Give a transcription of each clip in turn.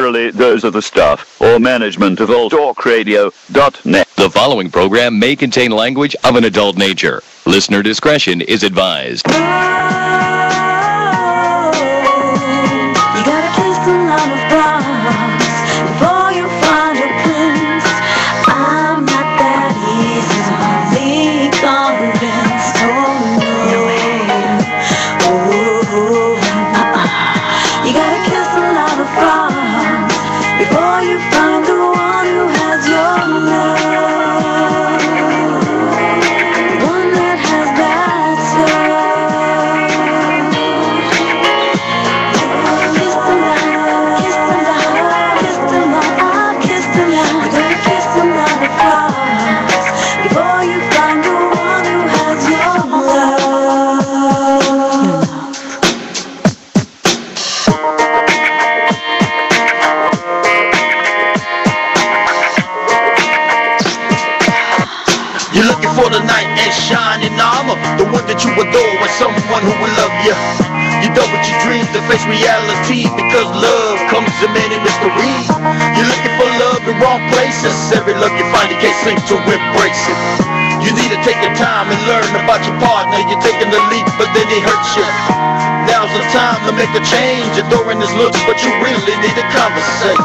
Generally, those are the stuff. Or management of alltalkradio.net. The following program may contain language of an adult nature. Listener discretion is advised. You gotta kiss a lot of frogs before you find a prince. I'm not that easily convinced. You gotta kiss a lot of frogs before you find the one who has your love. One that has that serve. Kiss them out, kiss them out, kiss them out, kiss them out. You gotta kiss a lot of frogs before you find the one who has your love. You're looking for the knight in shining armor, the one that you adore, with someone who will love you. You done with your dreams to face reality, because love comes in many mysteries. You're looking for love in wrong places. Every love you find, you can't seem to embrace it. You need to take your time and learn about your partner. You're taking the leap, but then he hurts you. Now's the time to make a change. Adoring his looks, but you really need to conversate.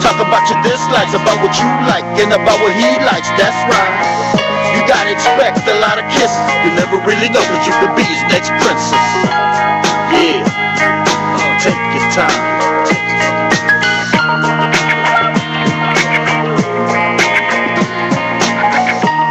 Talk about your dislikes, about what you like, and about what he likes. That's right. You gotta expect a lot of kisses. You never really know that you could be his next princess. Yeah, take your time.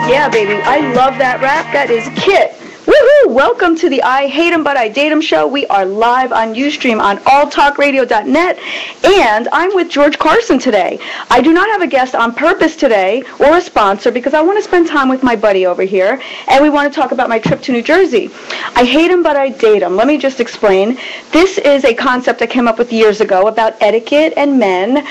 Yeah, baby, I love that rap. That is Kit. Woohoo! Welcome to the I Hate 'Em But I Date 'Em show. We are live on Ustream on alltalkradio.net, and I'm with George Carson today. I do not have a guest on purpose today or a sponsor because I want to spend time with my buddy over here, and we want to talk about my trip to New Jersey. I hate 'em, but I date 'em. Let me just explain. This is a concept I came up with years ago about etiquette and men.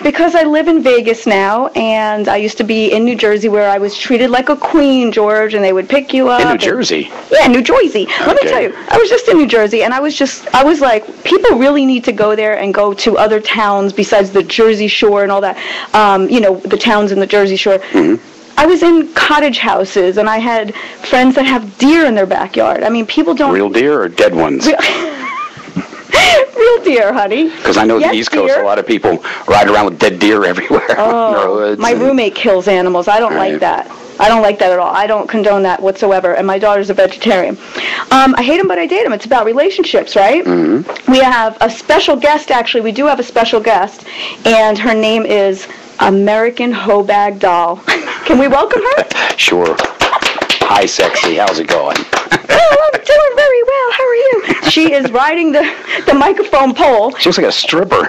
Because I live in Vegas now, and I used to be in New Jersey where I was treated like a queen, George, and they would pick you up. In New Jersey? Yeah, New Jersey. Let me tell you, I was just in New Jersey, and I was like, people really need to go there and go to other towns besides the Jersey Shore and all that, the towns in the Jersey Shore. Mm-hmm. I was in cottage houses, and I had friends that have deer in their backyard. I mean, people don't... Real deer or dead ones? Real deer, honey. Because I know the East Coast, a lot of people ride around with dead deer everywhere. Oh, my roommate kills animals. I don't like that. I don't like that at all. I don't condone that whatsoever, and my daughter's a vegetarian. I hate 'em, but I date 'em. It's about relationships, right? Mm-hmm. We have a special guest, actually. We do have a special guest, and her name is American Hobag Doll. Can we welcome her? Sure. Hi, sexy. How's it going? Oh, I'm doing very well. How are you? She is riding the microphone pole. She looks like a stripper.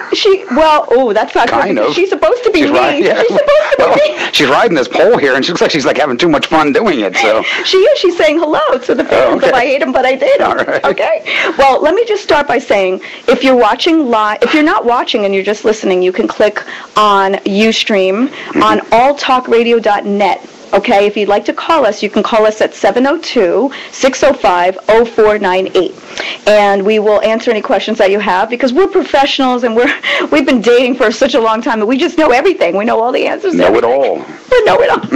That's not kind of. She's supposed to be She's me. Yeah. She's supposed to be me. She's riding this pole here, and she looks like she's like having too much fun doing it. So she is. She's saying hello to the fans of I Hate 'Em, but I date 'Em. All right. Okay. Well, let me just start by saying, if you're watching live, if you're not watching and you're just listening, you can click on Ustream on alltalkradio.net. Okay, if you'd like to call us, you can call us at 702-605-0498. And we will answer any questions that you have, because we're professionals and we've been dating for such a long time that we just know everything. We know all the answers. Know it all. We know it all.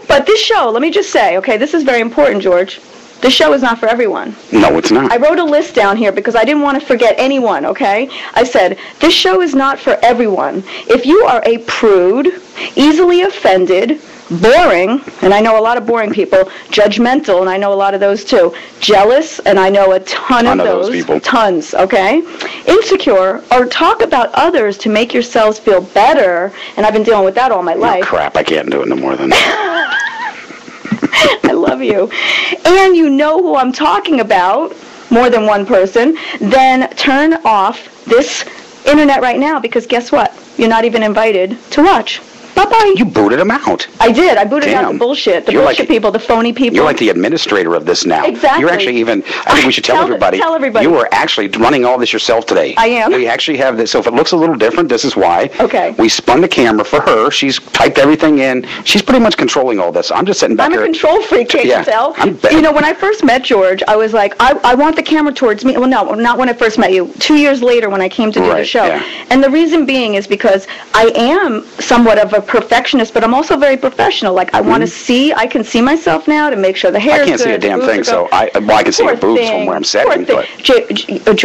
But this show, let me just say, okay, this is very important, George. This show is not for everyone. No, it's not. I wrote a list down here because I didn't want to forget anyone, okay? I said, this show is not for everyone. If you are a prude, easily offended, boring, and I know a lot of boring people, judgmental, and I know a lot of those too, jealous, and I know a ton of those people. Tons, okay? Insecure, or talk about others to make yourselves feel better, and I've been dealing with that all my life. Crap, I can't do it no more than that. I love you. And you know who I'm talking about, more than one person, then turn off this internet right now, because guess what? You're not even invited to watch. Bye-bye. You booted him out. I did. I booted out Damn. the bullshit. The You're bullshit like- people, the phony people. You're like the administrator of this now. Exactly. You're actually even, I think we should tell everybody. Tell everybody. You are actually running all this yourself today. I am. We actually have this, so if it looks a little different, this is why. Okay. We spun the camera for her. She's typed everything in. She's pretty much controlling all this. I'm just sitting back I'm here. a control freak, can't Yeah, you tell? I'm You know, when I first met George, I was like, I want the camera towards me. Well, no, not when I first met you. 2 years later when I came to do the Right, show. yeah. And the reason being is because I am somewhat of a perfectionist, but I'm also very professional. Like, I want to see, I can see myself now to make sure the hair I is can't good. see a the damn boobs thing, are so good. I can see your Poor boobs thing. from where I'm Poor sitting. thing. But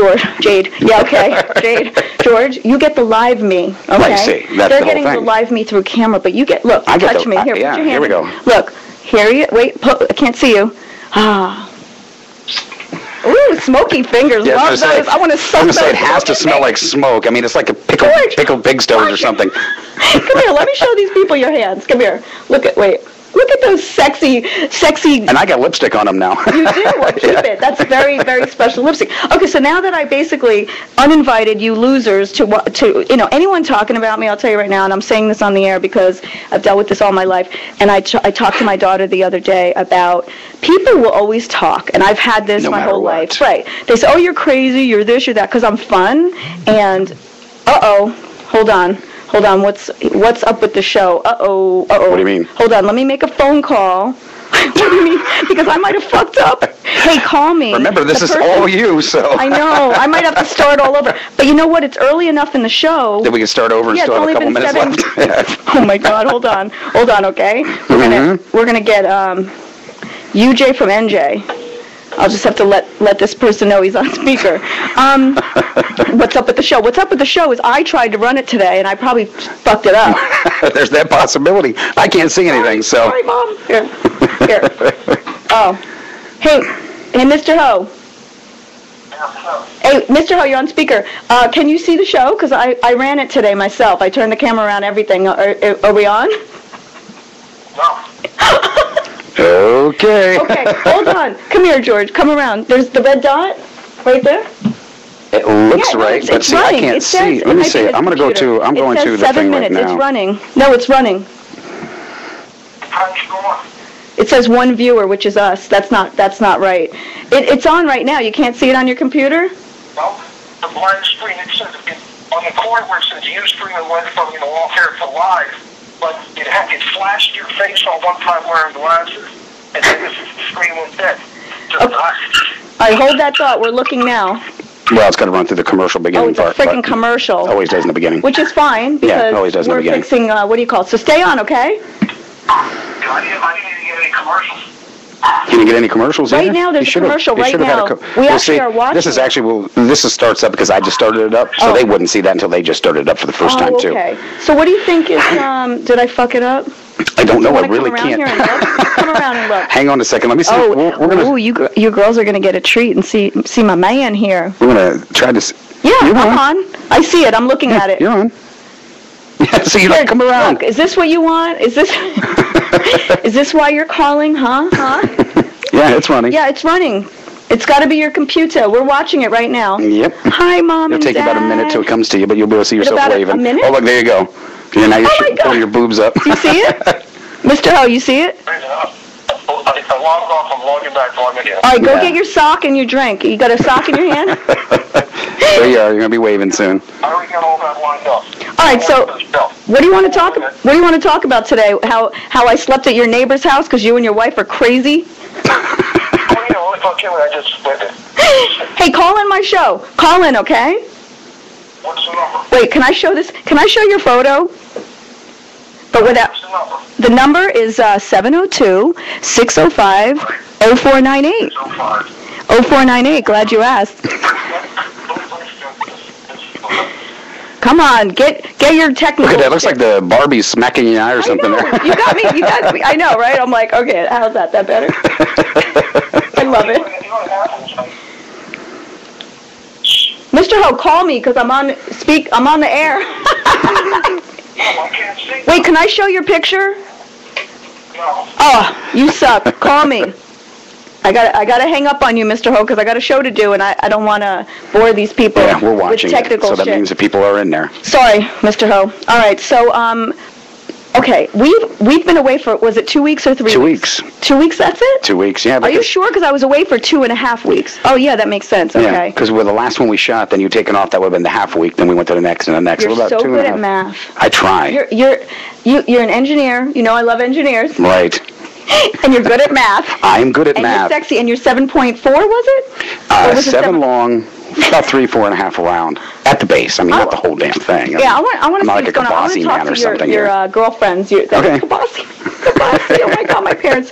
Jade. Yeah, okay. George, you get the live me, okay? Right, see, that's They're the whole getting the thing. live me through camera, but you get, look, I get touch the- me. Here, yeah, put your hand here we in. go. Look, here you, wait, I can't see you. Ah. Ooh, smoky fingers. yeah, Love those. I want to suck I'm gonna say those it has to smoky smell like fingers. smoke. I mean, it's like a pickled pig stoves or something. Come here, let me show these people your hands. Come here. Look at those sexy. And I got lipstick on them now. You do? Well, keep it. That's very, very special lipstick. Okay, so now that I basically uninvited you losers to anyone talking about me, I'll tell you right now, and I'm saying this on the air because I've dealt with this all my life, and I talked to my daughter the other day about people will always talk, and I've had this No my matter whole what. life. Right. They say, oh, you're crazy, you're this, you're that, because I'm fun, and hold on, what's up with the show? What do you mean? Hold on, let me make a phone call. What do you mean? Because I might have fucked up. Hey, call me. Remember, this The is person- all you, so. I know. I might have to start all over. But you know what? It's early enough in the show. Then we can start over and Yeah, still it's have a only couple been minutes left. Oh my God! Hold on. Okay. We're gonna get UJ from NJ. I'll just have to let this person know he's on speaker. What's up with the show? What's up with the show is I tried to run it today and I probably fucked it up. There's that possibility. I can't see anything, so. Sorry, Mom. Here. Oh. Hey, Mr. Ho. Hey, Mr. Ho, you're on speaker. Can you see the show? Because I ran it today myself. I turned the camera around, everything. Are we on? Okay. Okay, hold on. Come here, George. Come around. There's the red dot right there. It looks Yeah, no, right, but it's see, I running. can't It says- see. it Let me might be see. the I'm going to computer. I'm going It to says the 7 thing right minutes. now. It's running. No, it's running. It says one viewer, which is us. That's not right. It's on right now. You can't see it on your computer? No, the blind screen, it says on the corner where it says Ustream and went from off air to live, but it flashed your face on one time wearing glasses, and then the screen went dead. Just Okay. All right, hold that thought. We're looking now. Well, it's got to run through the commercial beginning Oh, it's a part. freaking but commercial. Always does in the beginning. Which is fine because always does in the we're beginning. fixing, what do you call it? So stay on, okay? I didn't even get any commercials. Can you get any commercials Right either? now, there's You a should've- commercial you right should've had now. a We well, actually see, are watching This is it. actually, this starts up because I just started it up, so Oh. they wouldn't see that until they just started it up for the first time, too. Okay. So what do you think is, did I fuck it up? I don't know. I Wanna really come around can't. here and look? Come around and look. Hang on a second. Let me see. Oh, we're gonna you girls are gonna get a treat and see my man here. we're gonna try to. Yeah, You're I'm on. I see it. I'm looking at it. You're on. Yeah, so you Here, like come around. Look, is this what you want? Is this is this why you're calling? Huh? Yeah, it's running. Yeah, it's running. It's got to be your computer. We're watching it right now. Yep. Hi, Mom It'll and take Dad. about a minute till it comes to you, but you'll be able to see yourself about a waving. minute? Oh, look, there you go. Yeah, now you're Oh, my God. pulling your boobs up. Do you see it? Mr. Ho, you see it? I logged off, I'm logging back, logging in. All right, go Yeah. get your sock and your drink. You got a sock in your hand? There you are. You're gonna be waving soon. I already got all that lined up. All right, so what do you want to talk? What do you want to talk about today? How I slept at your neighbor's house because you and your wife are crazy? Well, if okay, I just split it. Hey, call in my show. Call in, okay? What's the number? Wait, can I show this? Can I show your photo? But without What's the number? the number is 702-605-0498. 05. 0498. Glad you asked. Come on, get your technical. Look at that. Looks shit. like the Barbie's smacking your eye or something I know. there. You got me. You got me. I know, right? I'm like, okay, how's that? That better? I love it. Mr. Ho, call me because I'm on the air. I can't see. Wait, can I show your picture? No. Oh, you suck. Call me. I gotta hang up on you, Mr. Ho, because I got a show to do, and I don't want to bore these people Yeah, we're watching with it, technical so that shit. means that people are in there. Sorry, Mr. Ho. All right, so Okay, we've been away for, was it 2 weeks or 3 weeks? 2 weeks. 2 weeks, that's it? 2 weeks, yeah. Are you sure? Because I was away for 2.5 weeks. Oh, yeah, that makes sense. Yeah, Okay. because with the last one we shot, then you'd taken off, that would have been the half week, then we went to the next and the next. You're about so 2.5. good at math. I try. You're an engineer. You know I love engineers. Right. And you're good at math. I'm good at and math. And you're sexy. And you're 7.4, was it? Or was it 7 long, about 3.5 around at the base. I mean, not the whole damn thing. Yeah, I want to see like what's going on. I want to talk to your girlfriends. Okay. Kabasi. Oh my God, my parents.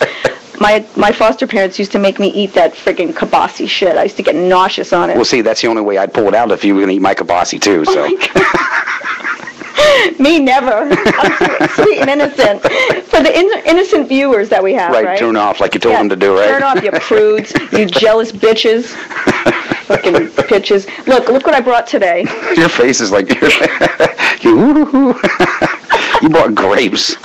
My foster parents used to make me eat that friggin' kibasi shit. I used to get nauseous on it. Well, see, that's the only way I'd pull it out if you were going to eat my kibasi, too. So. Me never. I'm sweet and innocent. For the innocent viewers that we have, right? Turn off like you told them to do, right? Turn off, you prudes, you jealous bitches. Fucking bitches. Look what I brought today. Your face is like, you bought grapes.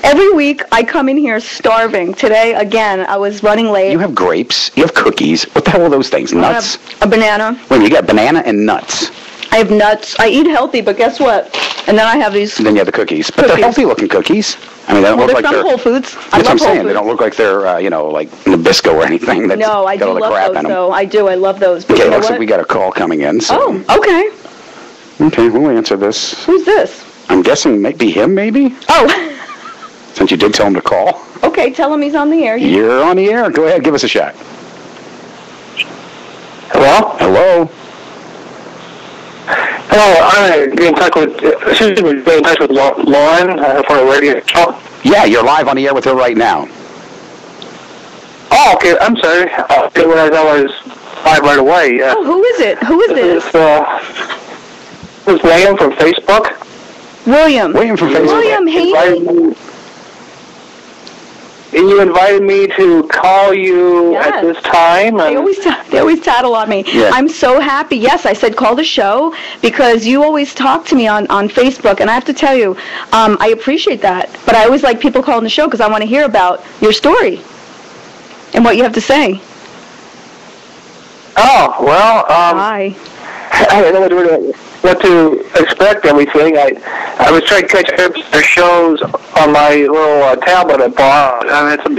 Every week I come in here starving. Today, again, I was running late. You have grapes. You have cookies. What the hell are those things? Nuts? A banana. Wait, you got banana and nuts. I have nuts. I eat healthy, but guess what? And then I have these. And then you have the cookies. But they're healthy-looking cookies. I mean, they don't look like they're from Whole Foods. That's what I'm saying. They don't look like they're, like Nabisco or anything. That's no, I do love those, though. I do. I love those. But okay, looks like we got a call coming in. So. Oh, okay. Okay, we'll answer this. Who's this? I'm guessing maybe him, maybe? Oh. Since you did tell him to call. Okay, tell him he's on the air. You're on the air. Go ahead, give us a shot. Hello? Hello? Hello, I'm getting in touch with Lauren for a radio show. Yeah, you're live on the air with her right now. Oh, okay, I'm sorry. I didn't realize I was live right away. Oh, who is it? Who is this? This is William from Facebook. William from Facebook. William Haney. You invited me to call you at this time. They always tattle on me. Yeah. I'm so happy. Yes, I said call the show because you always talk to me on Facebook, and I have to tell you, I appreciate that. But I always like people calling the show because I want to hear about your story and what you have to say. Oh, well, Hi. I don't know what to expect everything. I was trying to catch up the shows on my little tablet I bought. I had some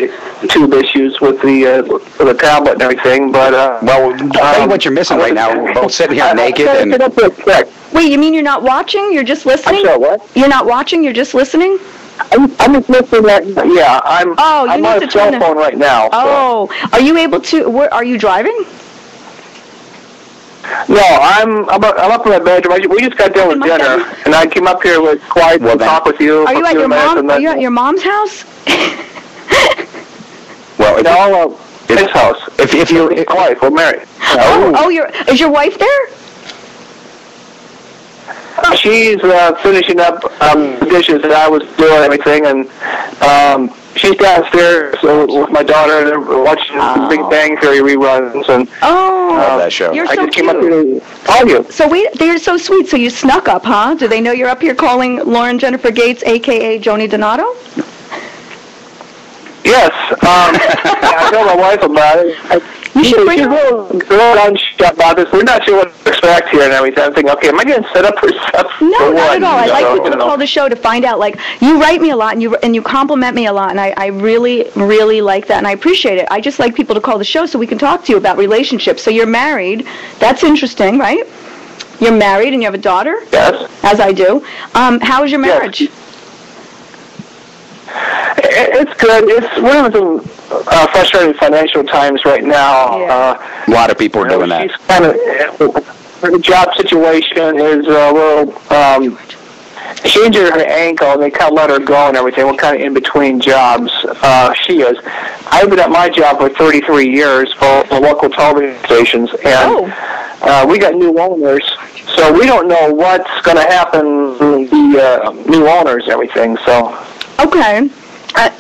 tube issues with the tablet and everything, but well, I'll tell you what you're missing right now. We're both sitting here naked and. Wait, you mean you're not watching? You're just listening? I'm sorry, what? You're not watching. You're just listening? I'm just listening. Yeah, I'm on a cell phone right now. Oh, so. Are you able to? Are you driving? No, I'm up in my bedroom. We just got done with dinner, and I came up here with quiet to talk with you. Are you at your mom? Are you at your mom's house? Well, no, his house. If you're wife, we're married. Is your wife there? She's finishing up the dishes that I was doing and everything, and she's downstairs with my daughter, and they're watching Big Bang Theory reruns. And I love that show. You're I so just cute. came up here to call you. So they're so sweet. So you snuck up, huh? Do they know you're up here calling Lauren Jennifer Gates, a.k.a. Joni Donato? Yes. I told my wife about it. She's a little unsure about this. We're not sure what to expect here and everything. I'm thinking, okay, am I getting set up for stuff? No, not at all. I like people to call the show to find out. Like, you write me a lot, and you compliment me a lot, and I really, really like that, and I appreciate it. I just like people to call the show so we can talk to you about relationships. So you're married. That's interesting, right? You're married and you have a daughter? Yes. As I do. How is your marriage? Yes. It's good. We're having some frustrating financial times right now. Yeah. A lot of people are doing that. She's her job situation is a little. She injured her ankle, and they kind of let her go and everything. We're kind of in between jobs. She is. I've been at my job for 33 years for the local television stations, and we got new owners, so we don't know what's going to happen with the new owners and everything. So. Okay.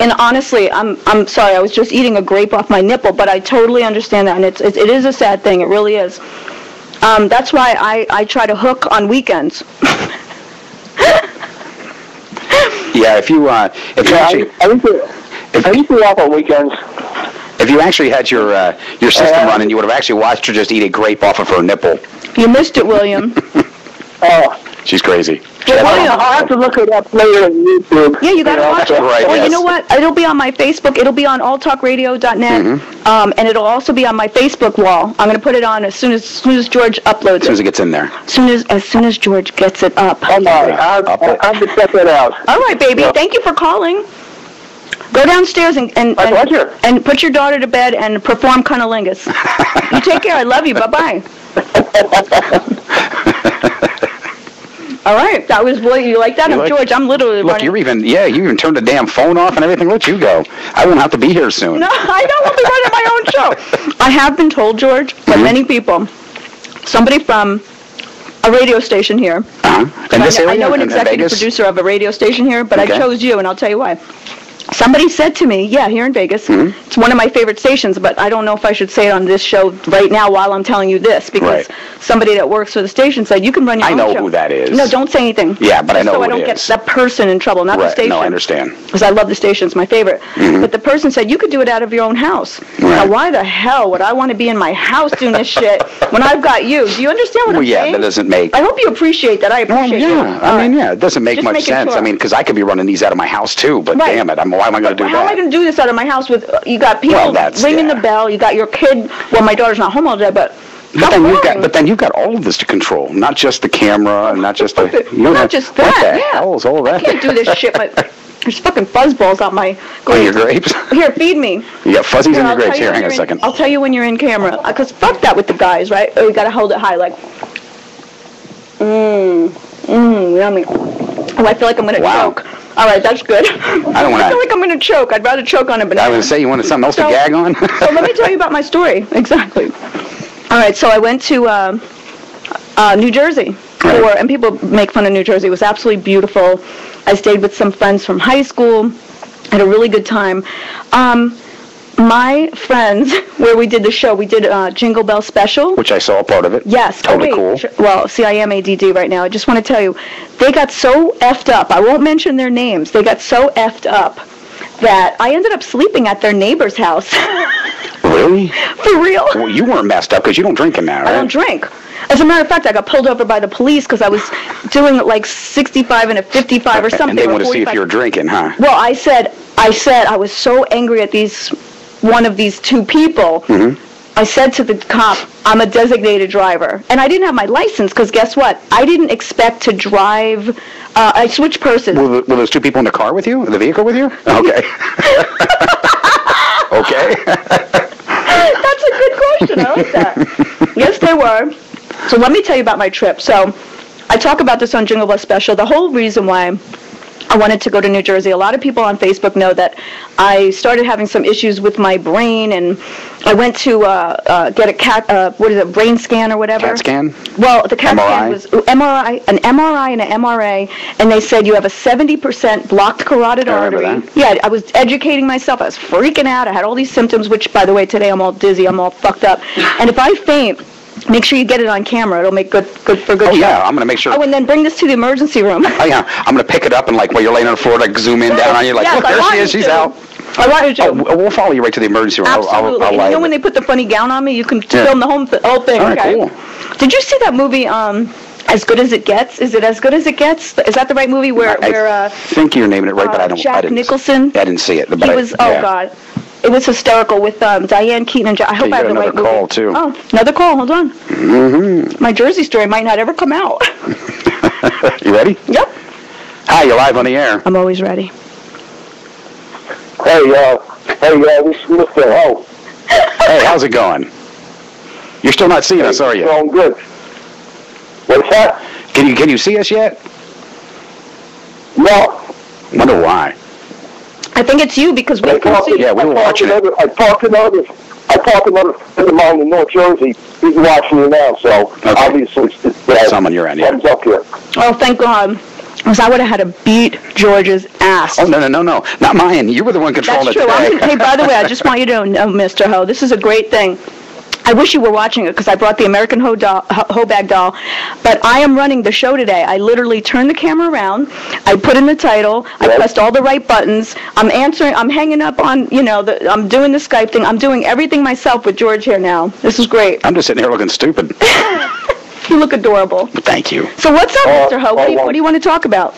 And honestly, I'm sorry. I was just eating a grape off my nipple, but I totally understand that, and it is a sad thing. It really is. That's why I try to hook on weekends. Yeah, if you I used to walk on weekends. If you actually had your system running, you would have actually watched her just eat a grape off of her nipple. You missed it, William. She's crazy. I'll have to look it up later on YouTube. Yeah, you got to watch it. Right, Well, yes. you know what? It'll be on my Facebook. It'll be on alltalkradio.net, and it'll also be on my Facebook wall. I'm going to put it on as soon as George uploads As soon as it gets in there. As soon as George gets it up. All right, I'll have to check that out. All right, baby. Thank you for calling. Go downstairs and put your daughter to bed and perform cunnilingus. You take care. I love you. Bye-bye. All right, that was you like that? George, I'm literally Look, running. you even turned the damn phone off and everything. Let you go. I won't have to be here soon. No, I don't want to be running my own show. I have been told, George, by many people, somebody from a radio station here. In this area? I know an in executive Vegas? producer of a radio station here, but I chose you, and I'll tell you why. Somebody said to me, here in Vegas, it's one of my favorite stations, but I don't know if I should say it on this show right now while I'm telling you this, because somebody that works for the station said, you can run your own show. I know who that is. No, don't say anything. Yeah, but I know so who I don't it get is. that person in trouble, not the station. No, I understand. Because I love the station, it's my favorite. But the person said, you could do it out of your own house. Now, why the hell would I want to be in my house doing this shit when I've got you? Do you understand what I'm saying? That doesn't make... I hope you appreciate that. I appreciate it. It doesn't make much sense. Sure. I mean, because I could be running these out of my house, too, but damn it, why am I going to do that? How am I going to do this out of my house with, you got people ringing the bell, you got your kid, well, my daughter's not home all day, but then you've got all of this to control, not just the camera, and not just the... Not just that, What the hell is all that? I can't do this shit, there's fucking fuzzballs on my grapes. On your grapes? Here, feed me. You got fuzzies in your grapes. Here, hang on a second. I'll tell you when you're in camera, because fuck that with the guys, right? Oh, you got to hold it high, like... Yummy. Oh, I feel like I'm going to choke. All right, that's good. I don't want to... I feel like I'm going to choke. I'd rather choke on a banana. I was going to say, you wanted something else to gag on? So let me tell you about my story. Exactly. All right, so I went to New Jersey. And people make fun of New Jersey. It was absolutely beautiful. I stayed with some friends from high school. Had a really good time. My friends, where we did the show, we did Jingle Bell Special. Which I saw a part of it. Yes. Totally cool. Well, see, I am ADD right now. I just want to tell you, they got so effed up. I won't mention their names. They got so effed up that I ended up sleeping at their neighbor's house. Really? For real. Well, you weren't messed up because you don't drink in there, right? I don't drink. As a matter of fact, I got pulled over by the police because I was doing like 65 and a 55 or something. And they want to see if you're drinking, huh? Well, I said I was so angry at one of these two people. I said to the cop, I'm a designated driver. And I didn't have my license because guess what? I didn't expect to drive. I switched purses. Were those two people in the car with you? The vehicle with you? Okay. Okay. That's a good question. I like that. Yes, they were. So let me tell you about my trip. So I talk about this on Jingle Bell Special. The whole reason why I wanted to go to New Jersey, a lot of people on Facebook know that I started having some issues with my brain, and I went to get a brain scan or whatever. CAT scan? Well, the CAT MRI? scan was an MRI and an MRA, and they said you have a 70% blocked carotid artery. That. Yeah, I was educating myself. I was freaking out. I had all these symptoms, which, by the way, today I'm all dizzy. I'm all fucked up. And if I faint, make sure you get it on camera. It'll make good for good Oh, show. yeah, I'm going to make sure. Oh, and then bring this to the emergency room. Oh, yeah, I'm going to pick it up and, like, while you're laying on the floor, like, zoom in down on you, like, yes, look, there she is, she's out. I want you to. Oh, we'll follow you right to the emergency room. Absolutely. And you know when they put the funny gown on me, you can film the whole thing. All right, okay. cool. Did you see that movie, As Good as It Gets? Is it As Good as It Gets? Is that the right movie I think you're naming it right, but I didn't. Jack Nicholson? I didn't see it. But He was, God. It was hysterical with Diane Keaton and I hope I have the right movie. Another call, too. Oh, another call. Hold on. Mm-hmm. My Jersey story might not ever come out. You ready? Yep. Hi, you're live on the air. I'm always ready. Hey, this is Mr. Ho. Hey, how's it going? You're still not seeing us, are you? Going good. What's that? Can you see us yet? No. Wonder why. I think it's you because we can see. Yeah, we were watching it. I talked to another friend of mine in North Jersey. He's watching you now, so obviously it's someone you're in, yeah. thumbs up here. Oh, thank God. Because I would have had to beat George's ass. Oh, no. Not mine. You were the one controlling That's it true. today. Hey, by the way, I just want you to know, Mr. Ho, this is a great thing. I wish you were watching it because I brought the American Ho bag doll, but I am running the show today. I literally turned the camera around, I put in the title, I pressed all the right buttons, I'm answering, I'm hanging up on, I'm doing the Skype thing, I'm doing everything myself with George here now. This is great. I'm just sitting here looking stupid. You look adorable. Thank you. So what's up, Mr. Ho? What do you want to talk about?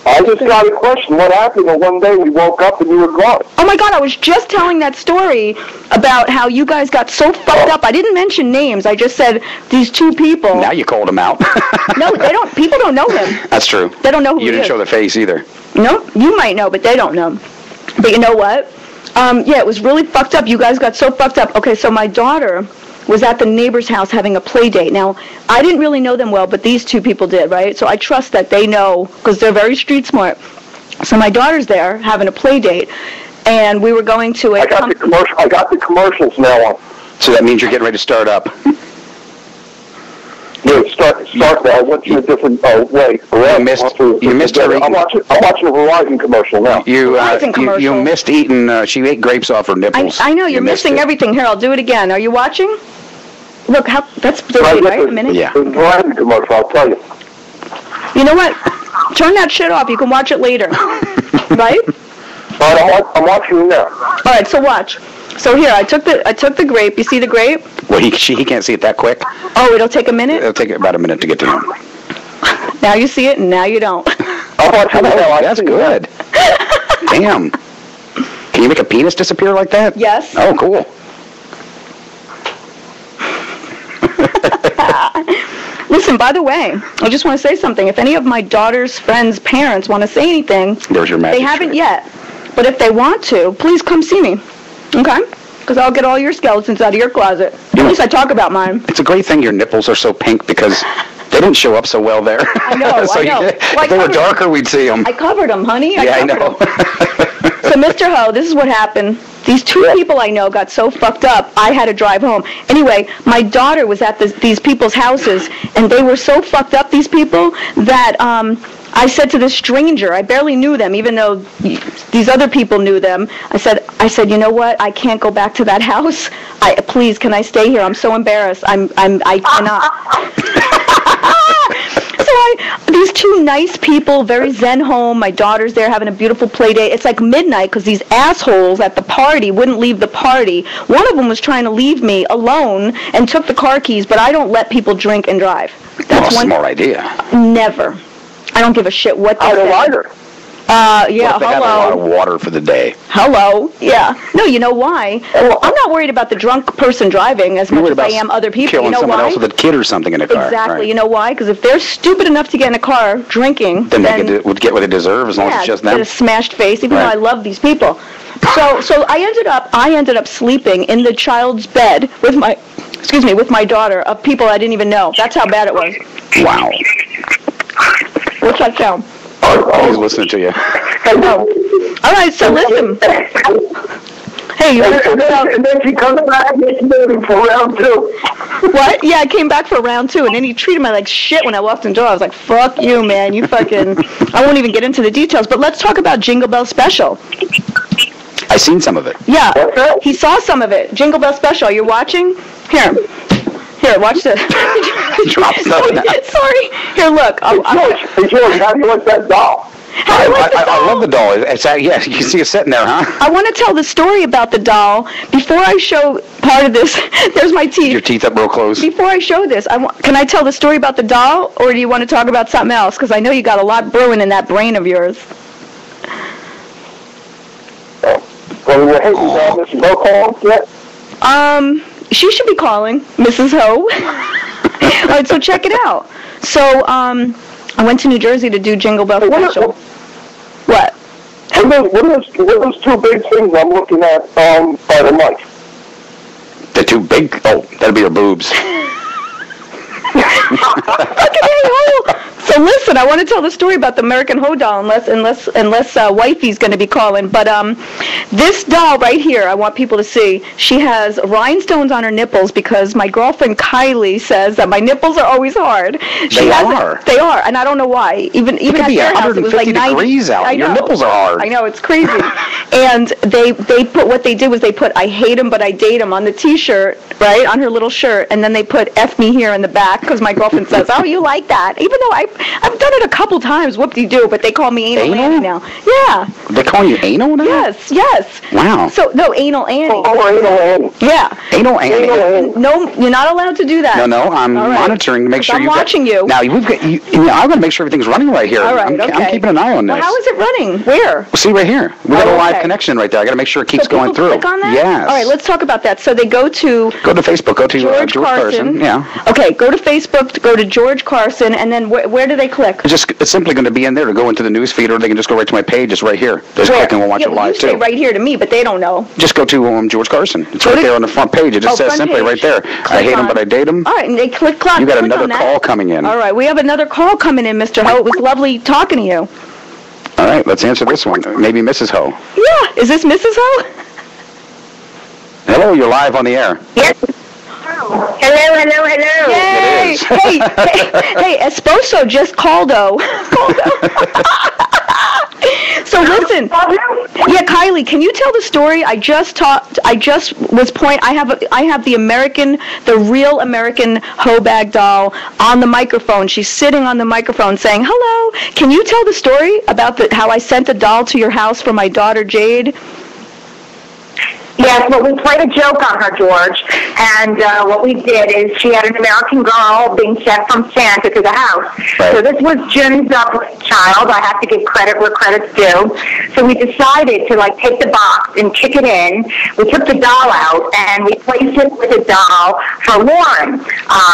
I just got a question. What happened when one day we woke up and you were gone? Oh my God, I was just telling that story about how you guys got so fucked up. I didn't mention names. I just said these two people. Now you called him out. No, they don't. People don't know him. That's true. They don't know who you he didn't is. show the face either. No, you might know, but they don't know. But you know what? Yeah, it was really fucked up. You guys got so fucked up. Okay, so my daughter was at the neighbor's house having a play date. Now, I didn't really know them well, but these two people did, right? So I trust that they know, because they're very street smart. So my daughter's there having a play date, and we were going to a... I got the commercials now on. So that means you're getting ready to start up. Yeah, start now. I went to a different way. You missed her I'm watching a Verizon commercial now. You missed eating. She ate grapes off her nipples. I know, you're missing everything. Here, I'll do it again. Are you watching? Look, that's delayed, right? A minute? Yeah. The Verizon commercial, I'll tell you. You know what? Turn that shit off. You can watch it later. Right? All right, I'm watching it now. All right, so watch. So here, I took the grape. You see the grape? Well, he can't see it that quick. Oh, it'll take a minute? It'll take about a minute to get to him. Now you see it, and now you don't. That's good. Damn. Can you make a penis disappear like that? Yes. Oh, cool. Listen, by the way, I just want to say something. If any of my daughter's friends' parents want to say anything, There's your magic they haven't trick. yet. But if they want to, please come see me. Okay? Because I'll get all your skeletons out of your closet. At least I talk about mine. It's a great thing your nipples are so pink because they didn't show up so well there. I know, so I know. If they were darker, we'd see them. I covered them, honey. I know. So, Mr. Ho, this is what happened. These two people I know got so fucked up, I had to drive home. Anyway, my daughter was at these people's houses, and they were so fucked up, these people, that I said to this stranger, I barely knew them, even though these other people knew them. I said, you know what? I can't go back to that house. Please, can I stay here? I'm so embarrassed. I cannot. So these two nice people, very zen home. My daughter's there having a beautiful play date. It's like midnight because these assholes at the party wouldn't leave the party. One of them was trying to leave me alone and took the car keys, but I don't let people drink and drive. That's one smart idea. Never. I don't give a shit what they say. I don't either. Yeah, What if they got a lot of water for the day? Hello. Yeah. No, you know why? Well, I'm not worried about the drunk person driving as much as I am other people. Killing You know someone why? else with a kid or something in a car. Exactly. Right. You know why? Because if they're stupid enough to get in a car drinking, Then they would get what they deserve as long as it's just get them. a smashed face. Even though Right. I love these people. So I ended up sleeping in the child's bed with my daughter of people I didn't even know. That's how bad it was. Wow. What's that sound? He's listening to you. Oh. All right, so listen. Hey, you want to talk about... And then she comes back this morning for round 2. What? Yeah, I came back for round 2, and then he treated me like shit when I walked in the door. I was like, fuck you, man. You fucking... I won't even get into the details, but let's talk about Jingle Bell Special. I seen some of it. Yeah, he saw some of it. Jingle Bell Special. You're watching? Here, watch this. Drop something. Sorry. Here, look. Hey, George, how do you like that doll? I love the doll. It's yeah, you can see it sitting there, huh? I want to tell the story about the doll. Before I show part of this, there's my teeth. Your teeth up real close. Before I show this, can I tell the story about the doll, or do you want to talk about something else? Because I know you got a lot brewing in that brain of yours. Well, hey, Mrs. Ho called yet? She should be calling, Mrs. Ho. All right, so check it out. So, I went to New Jersey to do Jingle Bell Special. What? What are those two big things I'm looking at by the mic? The two big... Oh, that'll be your boobs. So listen, I want to tell the story about the American Ho doll, unless Wifey's going to be calling. But this doll right here, I want people to see. She has rhinestones on her nipples because my girlfriend Kylie says that my nipples are always hard. They are, and I don't know why. Even at their house, it was like 90 degrees out. I know. Your nipples are hard. I know, it's crazy. And they put what they did was they put "I hate him, but I date him" on the T-shirt right, on her little shirt, and then they put F me here in the back because my girlfriend says, oh, you like that. Even though I've done it a couple times, whoop-de-doo, but they call me Anal Annie now. Yeah. They're calling you Anal now? Yes. Wow. So, no, Anal Annie. Oh, Anal Annie. Yeah. Anal Annie. Anal Annie. No, you're not allowed to do that. No, I'm All right. monitoring to make sure I'm watching you. Now, we've got, I'm going to make sure everything's running right here. All right, I'm okay. keeping an eye on this. Well, how is it running? Where? See, right here. We got a live okay. connection right there. I got to make sure it keeps So going people through. click on that? Yes. All right, let's talk about that. So they go to Facebook. Go to George Carson. Yeah. Okay, go to Facebook, go to George Carson, and then where do they click? It's simply going to be in there to go into the news feed, or they can just go right to my page. It's right here. Just click and we'll watch it live, you say too. right here to me, but they don't know. Just go to George Carson. It's Go right to- there on the front page. It just says front simply page. right there. I hate him, but I date him. All right, and they click You got click another on that. call coming in. All right, we have another call coming in, Mr. Ho. It was lovely talking to you. All right, let's answer this one. Maybe Mrs. Ho. Yeah, is this Mrs. Ho? Hello, you're live on the air. Yes. Hello. Yay! It is. Hey, Esposo just called though. So listen, yeah, Kylie, can you tell the story? I have the real American Ho Bag doll on the microphone. She's sitting on the microphone saying, hello. Can you tell the story about how I sent a doll to your house for my daughter Jade? Yes, well, we played a joke on her, George, and what we did is she had an American girl being sent from Santa to the house. Right. So this was Jim's child. I have to give credit where credit's due. So we decided to, take the box and kick it in. We took the doll out, and we placed it with a doll for Lauren.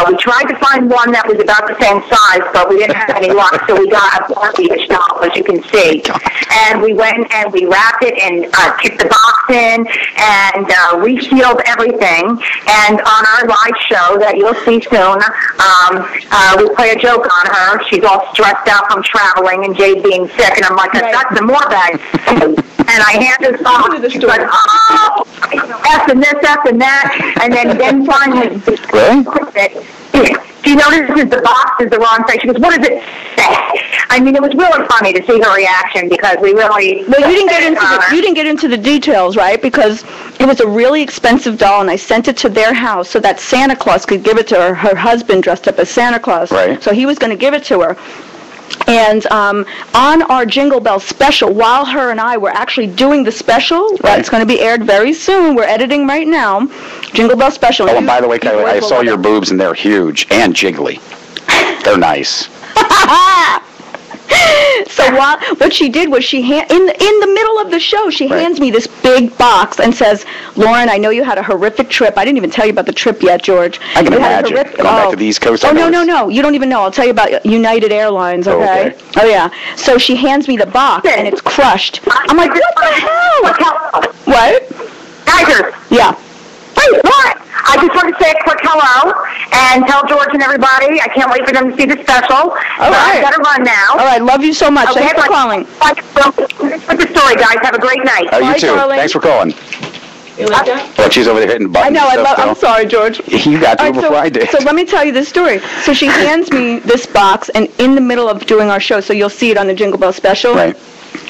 We tried to find one that was about the same size, but we didn't have any luck, so we got a Barbie-ish doll, as you can see. And we went and we wrapped it and kicked the box in, and resealed everything. And on our live show that you'll see soon, we play a joke on her. She's all stressed out from traveling and Jade being sick. And I'm like, I've got some more bags. And I hand this off. She's like, oh, F and this, F and that. And then finally, she notices the box is the wrong size. She goes, what does it say? I mean, it was really funny to see her reaction because we really... Well, you didn't get into the details, right? Because it was a really expensive doll, and I sent it to their house so that Santa Claus could give it to her. Her husband dressed up as Santa Claus. Right. So he was going to give it to her. And on our Jingle Bell special, while her and I were actually doing the special, that's going to be aired very soon. We're editing right now. Jingle Bell special. Oh, and by the way, Kylie, I saw your boobs, and they're huge and jiggly. They're nice. So what she did was in the middle of the show, she hands me this big box and says, Lauren, I know you had a horrific trip. I didn't even tell you about the trip yet, George. I can imagine. Going back to the East Coast. Oh, no. You don't even know. I'll tell you about United Airlines, okay? Oh, yeah. So she hands me the box, and it's crushed. I'm like, what the hell? What? Tiger. Yeah. Hey, Lauren, I just want to say a quick hello and tell George and everybody I can't wait for them to see the special. All right. I've got to run now. All right, love you so much. Okay, Thanks for calling. Thanks for the story, guys. Have a great night. You Bye, too. darling. Thanks for calling. You like that? Well, she's over there hitting buttons. I know. and stuff, I'm sorry, George. You got to All right, before I did. So let me tell you this story. So she hands me this box, and in the middle of doing our show, so you'll see it on the Jingle Bell special. Right.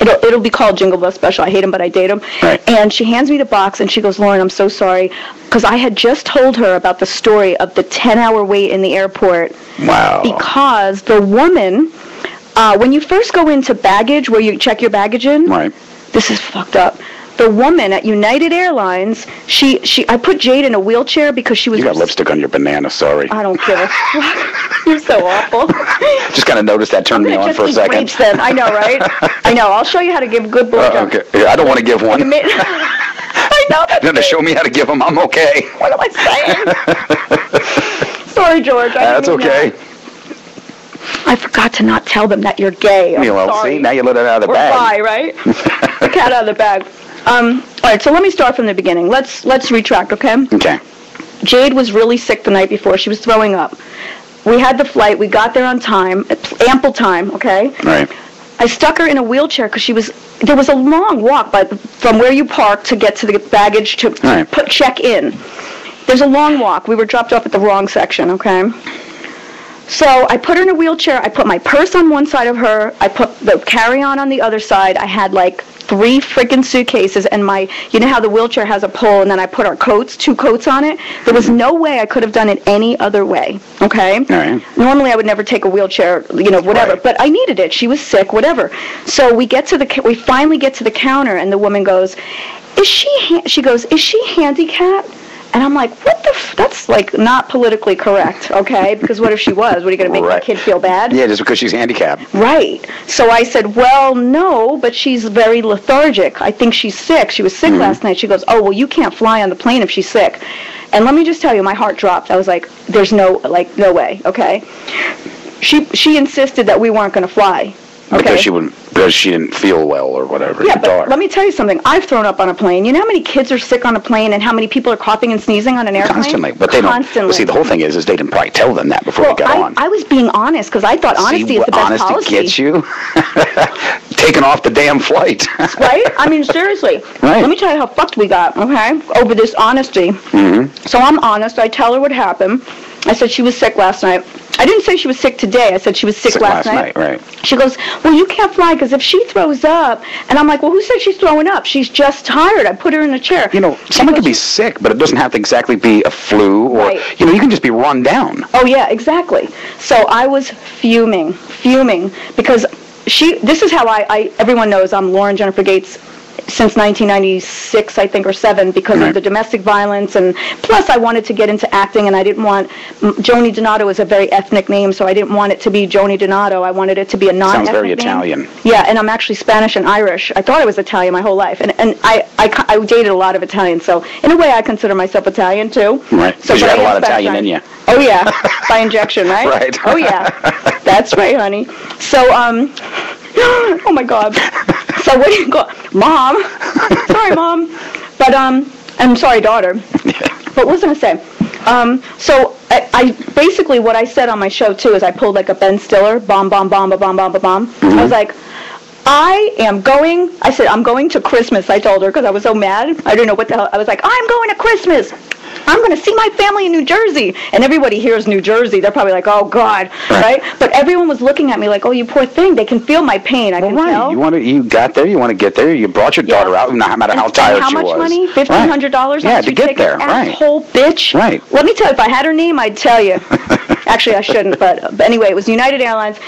It'll be called Jingle Bell Special. I hate him, but I date him. Right. And she hands me the box, and she goes, Lauren, I'm so sorry, because I had just told her about the story of the 10-hour wait in the airport. Wow. Because the woman, when you first go into baggage, where you check your baggage in, Right. this is fucked up. The woman at United Airlines, I put Jade in a wheelchair because she was... You got lipstick on your banana, sorry. I don't give a fuck. You're so awful. Just kind of noticed that turned me on for a second. Grapes then. I know, right? I know. I'll show you how to give good blowjobs. Okay. Yeah, I don't want to give one. I know that. You're going to show me how to give them. I'm okay. What am I saying? Sorry, George. That's okay. I forgot to not tell them that you're gay. I'm sorry. See, now you let it out of the bag. We're bi, right? The cat out of the bag. All right, so let me start from the beginning. Let's retract, okay? Okay. Jade was really sick the night before. She was throwing up. We had the flight. We got there on time, ample time, okay? Right. I stuck her in a wheelchair because there was a long walk from where you park to get to the baggage to check in. There's a long walk. We were dropped off at the wrong section, okay? So I put her in a wheelchair. I put my purse on one side of her. I put the carry-on on the other side. I had like 3 freaking suitcases, and you know how the wheelchair has a pole, and then I put our coats, 2 coats on it. There was no way I could have done it any other way, okay? All right. Normally I would never take a wheelchair, whatever, Right. but I needed it. She was sick, whatever. So we finally get to the counter, and the woman goes, she goes, is she handicapped? And I'm like, what the that's like not politically correct, okay? Because what if she was? What, are you going to make my kid feel bad? Yeah, just because she's handicapped. Right. So I said, well, no, but she's very lethargic. I think she's sick. She was sick last night. She goes, oh, well, you can't fly on the plane if she's sick. And let me just tell you, my heart dropped. I was like, there's no way, okay? She insisted that we weren't going to fly. Okay. Because she didn't feel well or whatever. Yeah, but let me tell you something. I've thrown up on a plane. You know how many kids are sick on a plane and how many people are coughing and sneezing on an airplane? Constantly. But they don't. Well, see, the whole thing is they didn't probably tell them that before we got on. I was being honest because I thought honesty is the best policy. Honesty gets you? Taking off the damn flight. Right? I mean, seriously. Right. Let me tell you how fucked we got, okay, over this honesty. So I'm honest. I tell her what happened. I said she was sick last night. I didn't say she was sick today. I said she was sick last night. Right. She goes, well, you can't fly because if she throws up, and I'm like, well, who said she's throwing up? She's just tired. I put her in a chair. Someone can be sick, but it doesn't have to exactly be a flu or, you can just be run down. Oh, yeah, exactly. So I was fuming because this is how everyone knows I'm Lauren Jenifer Gates since 1996, I think, or 7, because of the domestic violence, and plus I wanted to get into acting, and I didn't want, Joni Donato is a very ethnic name, so I didn't want it to be Joni Donato. I wanted it to be a non-ethnic Sounds very name. Italian. Yeah, and I'm actually Spanish and Irish. I thought I was Italian my whole life, and I dated a lot of Italians, so in a way I consider myself Italian too. Right, because you have a lot of Italian in you. Oh yeah, by injection, right? Right. Oh yeah, that's right, honey. So oh my God. So what do you go, Mom? Sorry, Mom. But I'm sorry, daughter. But what was I gonna say? So I basically what I said on my show too is I pulled like a Ben Stiller, bomb, bomb, bomb, bomb, bomb, bomb, bomb. I was like, I said, I'm going to Christmas, I told her, because I was so mad. I didn't know what the hell. I was like, I'm going to Christmas. I'm going to see my family in New Jersey. And everybody hears New Jersey. They're probably like, oh, God, right? But everyone was looking at me like, oh, you poor thing. They can feel my pain. I can tell. You got there. You want to get there. You brought your daughter out, no matter how tired she was. How much money? $1,500? Yeah, to get there, right. Asshole bitch. Right. Let me tell you, if I had her name, I'd tell you. Actually, I shouldn't. But anyway, it was United Airlines.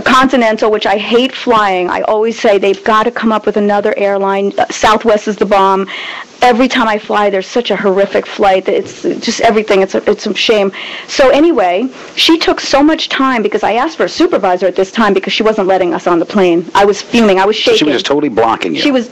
Continental, which I hate flying. I always say they've got to come up with another airline. Southwest is the bomb. Every time I fly, there's such a horrific flight. It's just everything. It's a shame. So anyway, she took so much time because I asked for a supervisor at this time because she wasn't letting us on the plane. I was fuming. I was shaking. So she was just totally blocking you. She was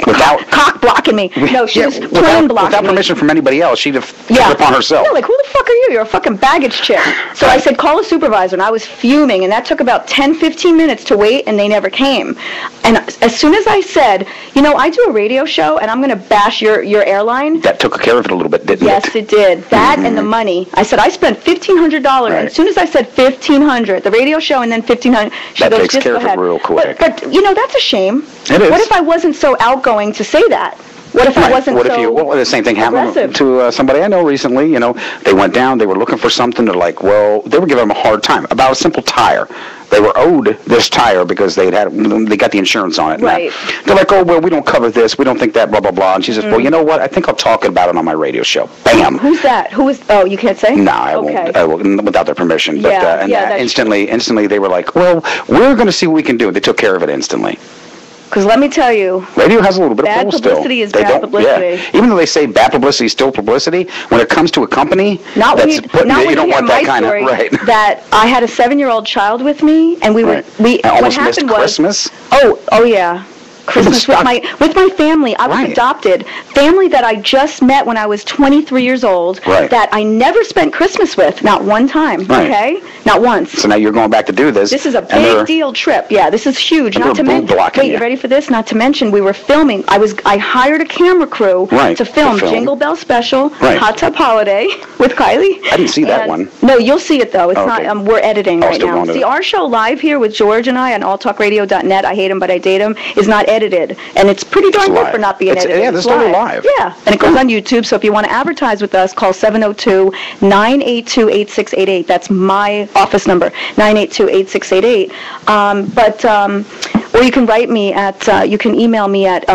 without cock blocking me. No, she was plane blocking me. Without permission from anybody else, she'd have took it upon herself. Yeah, like, who the fuck are you? You're a fucking baggage chick. So I said, call a supervisor, and I was fuming, and that took about 10, 15 minutes to wait, and they never came. And as soon as I said, I do a radio show, and I'm going to bash your airline. That took care of it a little bit, didn't it? Yes, it did. That and the money. I said, I spent $1,500. Right. And as soon as I said $1,500, the radio show and then $1,500, she goes, takes care of it real quick. But that's a shame. It is. What if I wasn't so outgoing to say that? What if I wasn't the same thing happened to somebody I know recently. They went down, they were looking for something. They're like, well, they were giving them a hard time about a simple tire. They were owed this tire because they got the insurance on it. Right. They're like, oh, well, we don't cover this. We don't think that, blah, blah, blah. And she says, well, you know what? I think I'll talk about it on my radio show. Bam. Who's that? Who is? Oh, you can't say? No, I won't without their permission. But instantly they were like, well, we're going to see what we can do. They took care of it instantly. Because let me tell you, radio has a little bit of pull still. Bad publicity is bad publicity. Yeah. Even though they say bad publicity is still publicity, when it comes to a company, you don't want that kind of right. That I had a 7-year-old child with me, and we what happened was Christmas. Oh yeah. Christmas with my family. I was adopted. Family that I just met when I was 23 years old. Right. That I never spent Christmas with, not one time. Right. Okay, not once. So now you're going back to do this. This is a big deal trip. Yeah, this is huge. Not to mention. Wait, you ready for this? Not to mention, we were filming. I hired a camera crew to film Jingle Bell Special, Hot Tub Holiday with Kylie. I didn't see that one. No, you'll see it though. It's not. We're editing right now. See, our show live here with George and I on alltalkradio.net. I hate him, but I date him. Is not edited. edited, and it's pretty darn good for not being edited. Yeah, this is totally live. Yeah, and it goes on YouTube, so if you want to advertise with us, call 702-982-8688. That's my office number, 982-8688. Or you can write me at, you can email me at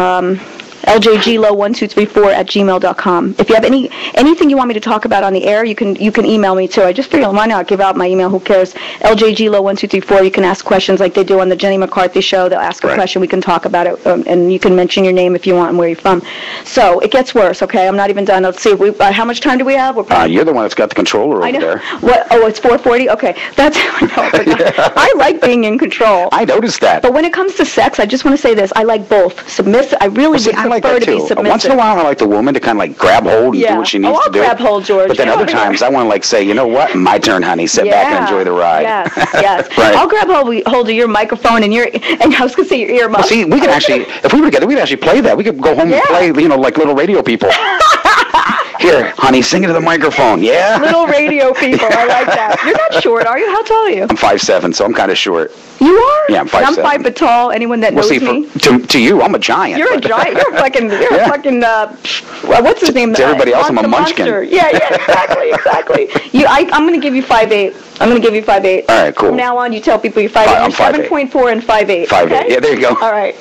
ljglow1234@gmail.com. If you have anything you want me to talk about on the air, you can email me too. I just figured, why not give out my email? Who cares? ljglow1234. You can ask questions like they do on the Jenny McCarthy show. They'll ask a question. We can talk about it, and you can mention your name if you want and where you're from. So it gets worse. Okay, I'm not even done. Let's see. How much time do we have? You're the one that's got the controller over there. What? Oh, it's 4:40. Okay, that's. I like being in control. I noticed that. But when it comes to sex, I just want to say this: I like both. Submissive. I really would prefer to be submissive. Once in a while, I like the woman to kind of like grab hold and do what she needs to do. Grab hold, George. But then other times, I want to like say, you know what? My turn, honey. Sit back and enjoy the ride. Yes, yes. Right. I'll grab hold of your microphone and I was gonna say your earmuffs. Well, see, we could actually, if we were together, we'd actually play that. We could go home and play, like little radio people. Here, honey, sing into the microphone. Yeah. Little radio people. I like that. You're not short, are you? How tall are you? I'm 5'7", so I'm kind of short. You are? Yeah, I'm 5'7". I'm 5 foot tall. Anyone that knows me. To you, I'm a giant. You're a giant. You're a fucking. What's his name? To everybody else, I'm a munchkin. Monster. Yeah, exactly. I'm going to give you 5'8". I'm going to give you 5'8". All right, cool. From now on, you tell people you're 5'8". I'm 7.4 and 5'8". 5'8". Okay? Yeah, there you go. All right.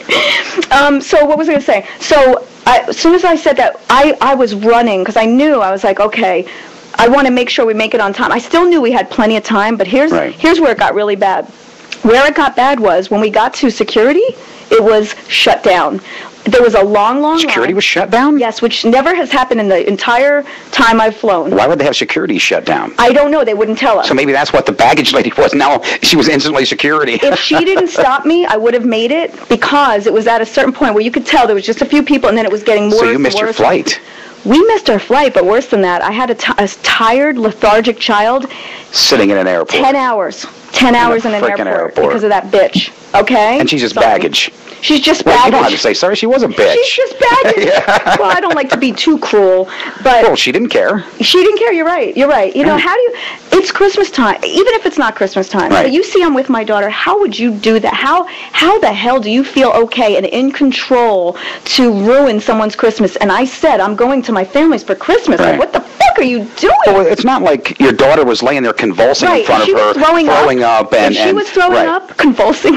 So what was I going to say? So as soon as I said that, I was running because I knew, I was like, okay, I want to make sure we make it on time. I still knew we had plenty of time, but here's where it got really bad. Where it got bad was when we got to security, it was shut down. There was a long Security line. was shut down? Yes, which never has happened in the entire time I've flown. Why would they have security shut down? I don't know. They wouldn't tell us. So maybe that's what the baggage lady was. Now she was instantly security. If she didn't stop me, I would have made it because it was at a certain point where you could tell there was just a few people and then it was getting worse. So you missed your flight. We missed our flight, but worse than that, I had a tired, lethargic child. Sitting in an airport. 10 hours. 10 hours in an airport because of that bitch. Okay? And she's just baggage. She's just baggage. baggage. You don't have to say sorry. She was a bitch. She's just baggage. Yeah. Well, I don't like to be too cruel, but... Well, she didn't care. She didn't care. You're right. You're right. You know, how do you... It's Christmas time. Even if it's not Christmas time. Right. But you see I'm with my daughter. How would you do that? How the hell do you feel okay and in control to ruin someone's Christmas? And I said, I'm going to my family's for Christmas. Right. Like, what the fuck are you doing? Well, it's not like your daughter was laying there convulsing in front of her, throwing up. And she was throwing up, convulsing.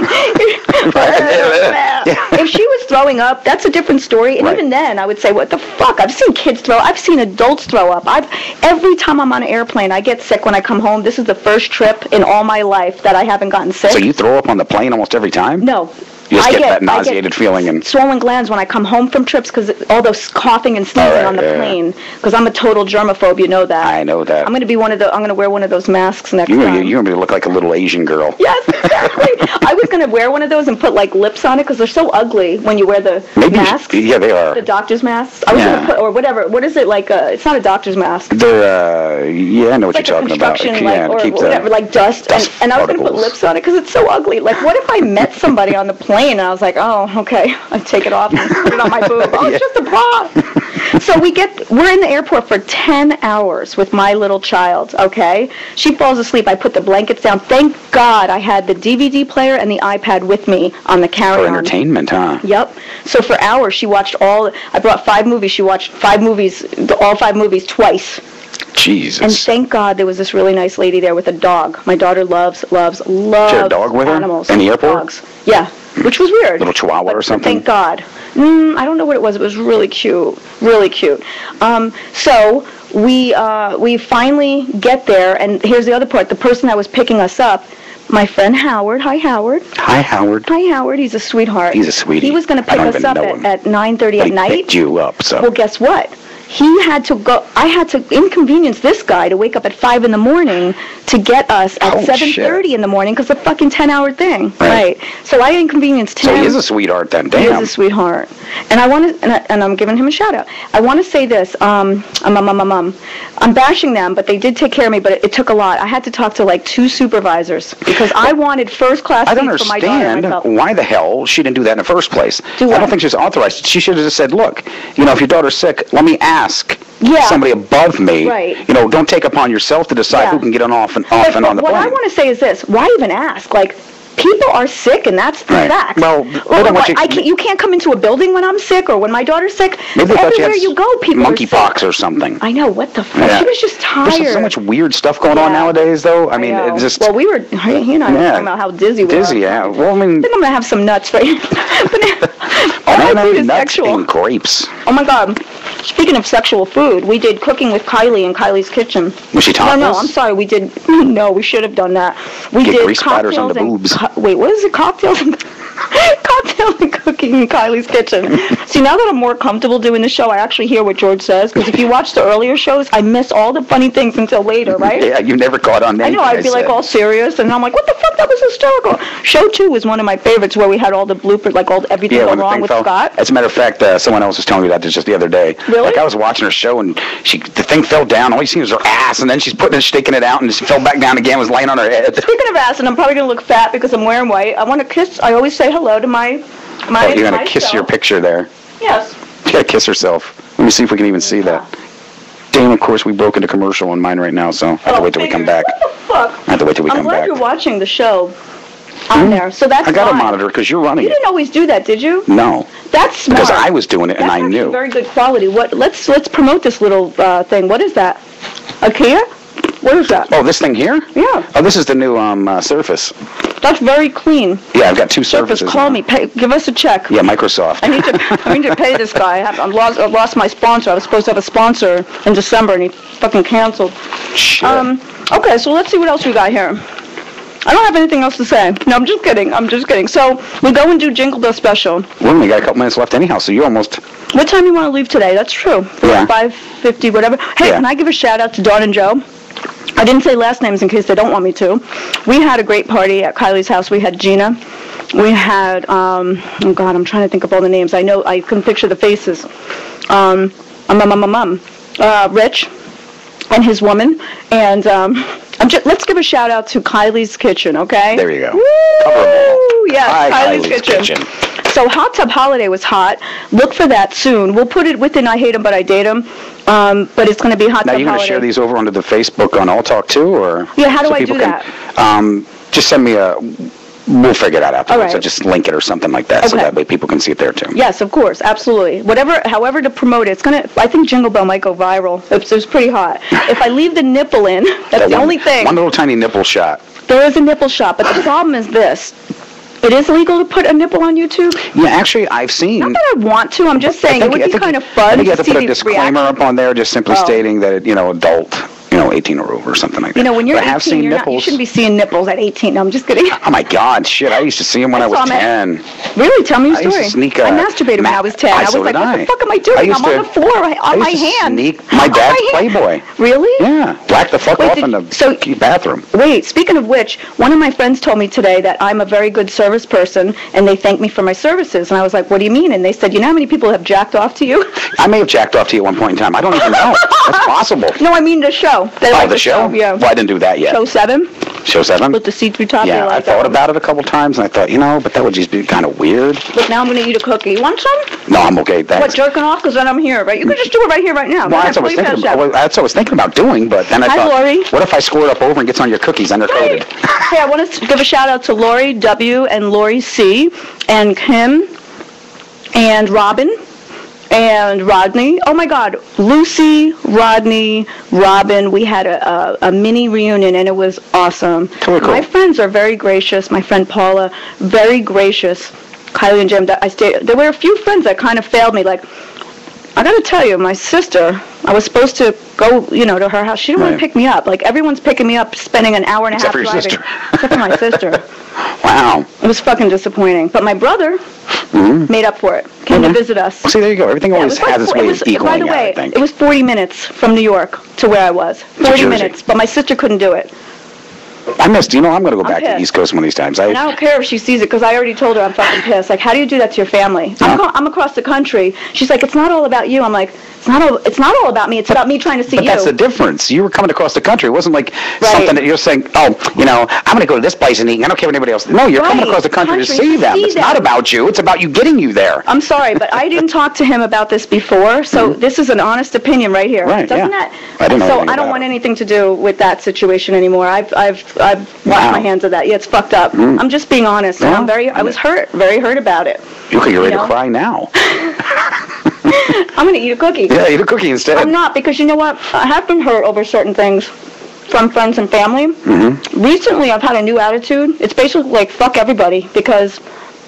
If she was throwing up, that's a different story. And even then, I would say, what the fuck? I've seen kids throw up. I've seen adults throw up. Every time I'm on an airplane, I get sick when I come home. This is the first trip in all my life that I haven't gotten sick. So you throw up on the plane almost every time? No. You just get that nauseated feeling and swollen glands when I come home from trips because all those coughing and sneezing on the plane. Because I'm a total germaphobe, you know that. I know that. I'm going to be I'm going to wear one of those masks next time. You're going to look like a little Asian girl. Yes, exactly. I was going to wear one of those and put like lips on it because they're so ugly when you wear the masks. Yeah, they are. The doctor's masks. I was going to put, or whatever. What is it like? It's not a doctor's mask. They're I know what you're talking about. Or whatever, like dust. And I was going to put lips on it because it's so ugly. Like, what if I met somebody on the plane and I was like, oh, okay, I take it off and put it on my boob. Oh, it's just a bra. So we're in the airport for 10 hours with my little child, okay? She falls asleep. I put the blankets down. Thank God I had the DVD player and the iPad with me on the carry-on. For entertainment, huh? Yep. So for hours, she watched I brought 5 movies. She watched 5 movies, all 5 movies twice. Jesus. And thank God there was this really nice lady there with a dog. My daughter loves She had a dog with her? Animals. In the airport? Dogs. Yeah. Which was weird. Little chihuahua or something? Thank God. I don't know what it was. It was really cute. Really cute. So we finally get there, and here's the other part. The person that was picking us up, my friend Howard. Hi, Howard. Hi, Howard. Hi, Howard. He's a sweetheart. He's a sweetie. He was going to pick us up at 9:30 at night. He picked you up, so. Well, guess what? He had to go. I had to inconvenience this guy to wake up at 5 in the morning to get us at 7:30 in the morning because the fucking 10-hour thing. Right. So I inconvenienced him. So he is a sweetheart then. Damn. He is a sweetheart. And and I'm giving him a shout out. I want to say this. I'm bashing them, but they did take care of me. But it took a lot. I had to talk to like 2 supervisors because I wanted first class seats for my daughter. I don't understand why the hell she didn't do that in the first place. I don't think she was authorized. She should have just said, look, if your daughter's sick, let me ask somebody above me. Right. Don't take upon yourself to decide who can get on off and on the plane. What I want to say is this: why even ask? Like, people are sick, and that's the fact. Well, you can't come into a building when I'm sick or when my daughter's sick. Maybe everywhere you go, people are sick. Monkeypox or something. I know, what the fuck? She was just tired. There's so much weird stuff going on nowadays, though. I mean, it's just... Well, we were talking about how dizzy we Dizzy, are. yeah. Well, I mean... I think I'm going to have some nuts right now. Banana, nuts, and grapes. Oh, my God. Speaking of sexual food, we did cooking with Kylie in Kylie's kitchen. Was she topless? No, I'm sorry. We did... No, we should have done that. We Get did grease splatters on the boobs. Wait, what is it? Cocktails and... Cocktails and cooking in Kylie's kitchen. See, now that I'm more comfortable doing the show, I actually hear what George says, because if you watch the earlier shows, I miss all the funny things until later, right? Yeah, you never caught on anything. I know, I'd be like all serious, and I'm like, what the fuck, that was hysterical. Show 2 was one of my favorites, where we had all the bloopers, like everything went wrong with Scott. As a matter of fact, someone else was telling me that just the other day. Really? Like, I was watching her show, and the thing fell down, all you see was her ass, and then she's shaking it out, and she fell back down again, was laying on her head. Speaking of ass, and I'm probably going to look fat because I'm wearing white, I want to kiss, I always say hello to my you're going to kiss your picture there. Yes. She got to kiss herself. Let me see if we can even see that. Damn, of course, we broke into commercial on mine right now, so I have to wait till we come back. What the fuck? I have to wait till we come back. I'm glad you're watching the show on there, so that's I got a monitor because you're running it. You didn't always do that, did you? No. That's smart. Because I was doing it and I knew. That's very good quality. Let's promote this little thing. What is that? IKEA? What is that? Oh, this thing here? Yeah. Oh, this is the new Surface. That's very clean. Yeah, I've got 2 Surfaces. Call me. Give us a check. Yeah, Microsoft. I need to pay this guy. I've lost my sponsor. I was supposed to have a sponsor in December, and he fucking canceled. Shit. Okay, so let's see what else we got here. I don't have anything else to say. No, I'm just kidding. So we go and do Jingle Bell Special. We only got a couple minutes left anyhow, so you almost... What time do you want to leave today? That's true. 5:50, whatever. Hey, can I give a shout out to Dawn and Joe? I didn't say last names in case they don't want me to. We had a great party at Kylie's house. We had Gina. We had, oh God, I'm trying to think of all the names. I know, I can picture the faces. Rich and his woman. And let's give a shout out to Kylie's Kitchen, okay? There you go. Woo! Yes, Hi, Kylie's Kitchen. So Hot Tub Holiday was hot. Look for that soon. We'll put it within I Hate 'Em But I Date 'Em. But it's going to be Hot Tub Holiday. Now, you're going to share these over onto the Facebook on All Talk too, or? Yeah, how do I do that? Just send me we'll figure that out. All right. So just link it or something like that, so that way people can see it there too. Yes, of course, absolutely. However to promote it, I think Jingle Bell might go viral. It was pretty hot. If I leave the nipple in, that's the only thing. One little tiny nipple shot. There is a nipple shot, but the problem is this. It is legal to put a nipple on YouTube? Yeah, actually, I've seen... Not that I want to, I'm just saying it would be kind of fun. I think you have to put a disclaimer up on there just simply stating that, adult, 18 or over, or something like that. When you're 18, you shouldn't be seeing nipples at 18. No, I'm just kidding. Oh, my God, shit, I used to see them when I was 10. Really? Tell me a story. I used to sneak I masturbated when I was 10. I was like, what the fuck am I doing? I'm on the floor on my hand. Sneak my dad's Playboy. Really? Yeah. Whack the fuck off in the bathroom. Wait, speaking of which, one of my friends told me today that I'm a very good service person, and they thank me for my services. And I was like, what do you mean? And they said, you know how many people have jacked off to you? I may have jacked off to you at one point in time. I don't even know. That's possible. No, I mean the show. The show? Yeah. Well, I didn't do that yet. Show 7? Show 7? With the see-through top. Yeah, I thought about it a couple times, and I thought, but that would just be kind of weird. Look, now I'm going to eat a cookie. You want some? No, I'm okay. Thanks. What, jerking off? Because then I'm here, right? You could just do it right here, right now. Well, that's what I was thinking about doing, but then I thought, Lori. What if I score it up over and gets on your cookies and they're coated? Hey, I want to give a shout-out to Lori W. and Lori C. and Kim and Robin and Rodney. Oh, my God. Lucy, Rodney, Robin. We had a mini reunion, and it was awesome. Cool. My friends are very gracious. My friend Paula, very gracious. Kylie and Jim, there were a few friends that kind of failed me. Like, I got to tell you, my sister, I was supposed to go, to her house. She didn't want to pick me up. Like, everyone's picking me up, spending an hour and a half driving. Except for my sister. Wow. It was fucking disappointing. But my brother made up for it. Came to visit us. See, there you go. Everything always has its way of equaling out, I think. It was 40 minutes from New York to where I was. 40 minutes. But my sister couldn't do it. I missed. I'm going to go back to the East Coast one of these times. And I don't care if she sees it, because I already told her I'm fucking pissed. Like, how do you do that to your family? I'm across the country. She's like, it's not all about you. I'm like, it's not all about me. It's about me trying to see you. But that's the difference. You were coming across the country. It wasn't like something that you're saying, I'm going to go to this place and eat. I don't care what anybody else. No, you're coming across the country to see them. It's not about you. It's about you getting you there. I'm sorry, but I didn't talk to him about this before, so this is an honest opinion right here. Right, Doesn't that? I don't know so I don't want anything to do with that situation anymore. I've washed my hands of that. Yeah, it's fucked up. I'm just being honest. And I was very hurt about it. You could get ready to cry now. I'm going to eat a cookie. Yeah, eat a cookie instead. I'm not, because you know what? I have been hurt over certain things from friends and family. Recently, I've had a new attitude. It's basically like, fuck everybody, because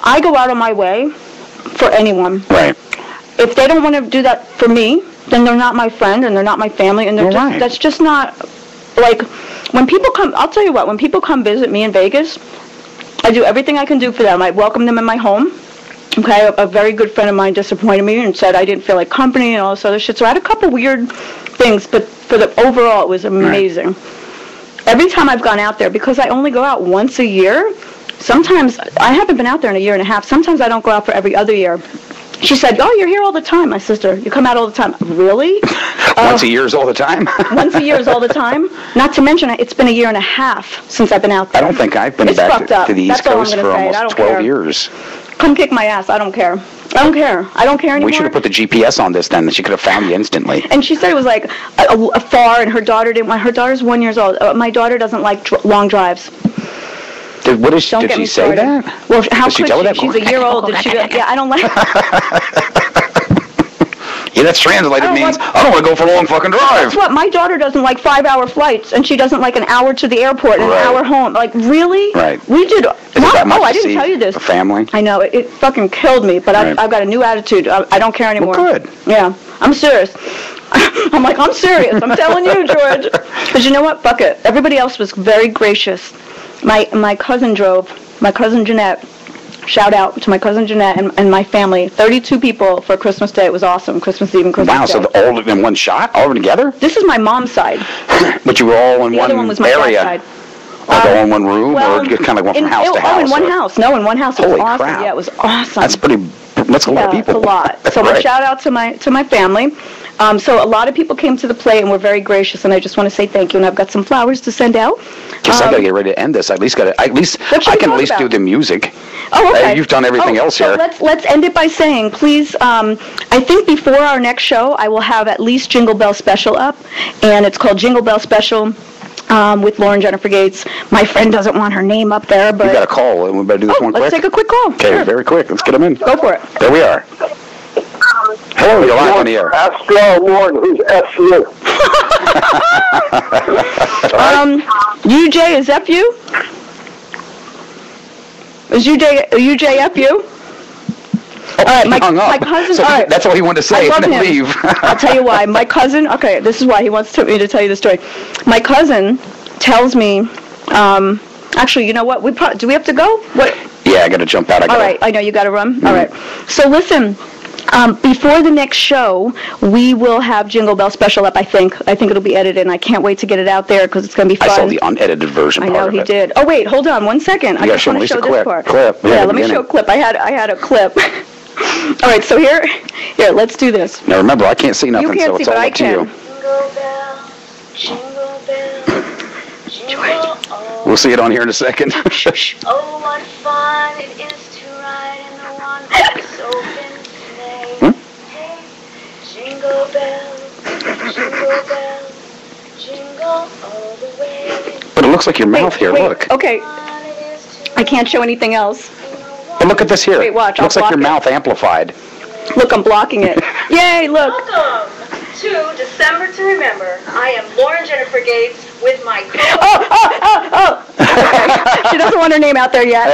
I go out of my way for anyone. Right. If they don't want to do that for me, then they're not my friend and they're not my family, and they're that's just not, like, when people come, I'll tell you what, when people come visit me in Vegas, I do everything I can do for them. I welcome them in my home. Okay, a very good friend of mine disappointed me and said I didn't feel like company and all this other shit. So I had a couple weird things, but for the overall, it was amazing. Every time I've gone out there, because I only go out once a year, sometimes, I haven't been out there in a year and a half. Sometimes I don't go out for every other year. She said, oh, you're here all the time, my sister. You come out all the time. Really? Once a year is all the time? Once a year is all the time. Not to mention, it's been a year and a half since I've been out there. I don't think I've been back to the East Coast for almost 12 years. Come kick my ass. I don't care. I don't care. I don't care anymore. We should have put the GPS on this then. She could have found you instantly. And she said it was like a far, and her daughter didn't want. Her daughter's 1 year old. My daughter doesn't like long drives. Did she say that? Well, how could she? She's a year old. Yeah, I don't like. Yeah, that's translated means I don't want to go for a long fucking drive. That's what my daughter doesn't like 5-hour flights, and she doesn't like an hour to the airport and an hour home. Like, really? Right. We did. I didn't tell you this. A family. I know it fucking killed me, but I've got a new attitude. I don't care anymore. Well, good. Yeah, I'm serious. I'm like, I'm serious. I'm telling you, George. Because you know what? Fuck it. Everybody else was very gracious. My cousin drove. My cousin Jeanette. Shout out to my cousin Jeanette and my family. 32 people for Christmas Day. It was awesome. Christmas Eve and Christmas Day. Wow, so all in one shot? All together? This is my mom's side. But you were all in one other one was my area? Dad's side. All in one room? Or just kind of went from house to house? Oh, in one house. No, in one house. It was Holy awesome. crap. Yeah, it was awesome. That's a lot of people. It's a lot. So my shout out to my family. So a lot of people came to the play and were very gracious, and I just want to say thank you. And I've got some flowers to send out. Guess I gotta get ready to end this. I can at least do the music. Oh, okay. You've done everything else here. Let's end it by saying, please. I think before our next show, I will have at least Jingle Bell Special up, and it's called Jingle Bell Special. With Lauren Jennifer Gates. My friend doesn't want her name up there, but... You got a call, and we better do this one quick. Let's take a quick call. Okay, sure. Very quick. Let's get them in. Go for it. There we are. Hello, you're live on the air. Ask Lauren who's F-U. UJ, is that you? Is UJ F-U? All right, my cousin. So that's all he wanted to say, and then leave. I'll tell you why. My cousin. Okay, this is why he wants me to tell you the story. My cousin tells me. Actually, you know what? Do we have to go? What? Yeah, I got to jump out. All right, I know you got to run. Mm-hmm. All right. So listen. Before the next show, we will have Jingle Bell Special up, I think. I think it'll be edited, and I can't wait to get it out there because it's going to be fun. I saw the unedited version. I know he did. Oh, wait, hold on 1 second. I just want to show this part. Yeah, let me show a clip. I had a clip. All right, so here, let's do this. Now remember, I can't see nothing, so it's all up to you. Jingle bell, jingle all. We'll see it on here in a second. Oh, what fun it is to ride in the one-horse open sleigh. Hey, jingle bells, jingle all the way. But it looks like your mouth here. Look. Okay. I can't show anything else. But look at this here. Wait, watch. It looks like your mouth amplified. Look, I'm blocking it. Yay, look. Welcome to December to Remember. I am Lauren Jennifer Gates with my Oh. Okay. She doesn't want her name out there yet.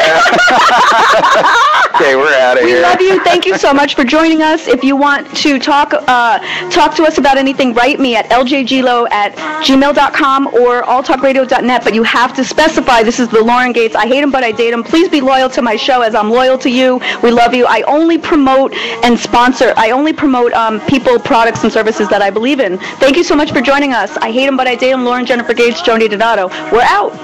Okay, we're out of here. We love you. Thank you so much for joining us. If you want to talk to us about anything, write me at ljglo@gmail.com or alltalkradio.net, but you have to specify this is the Lauren Gates. I hate him, but I date him. Please be loyal to my show as I'm loyal to you. We love you. I only promote and sponsor. I only promote people, products, and services that I believe in. Thank you so much for joining us. I hate him, but I date him. Lauren Jennifer Gates, Joni Donato. We're out.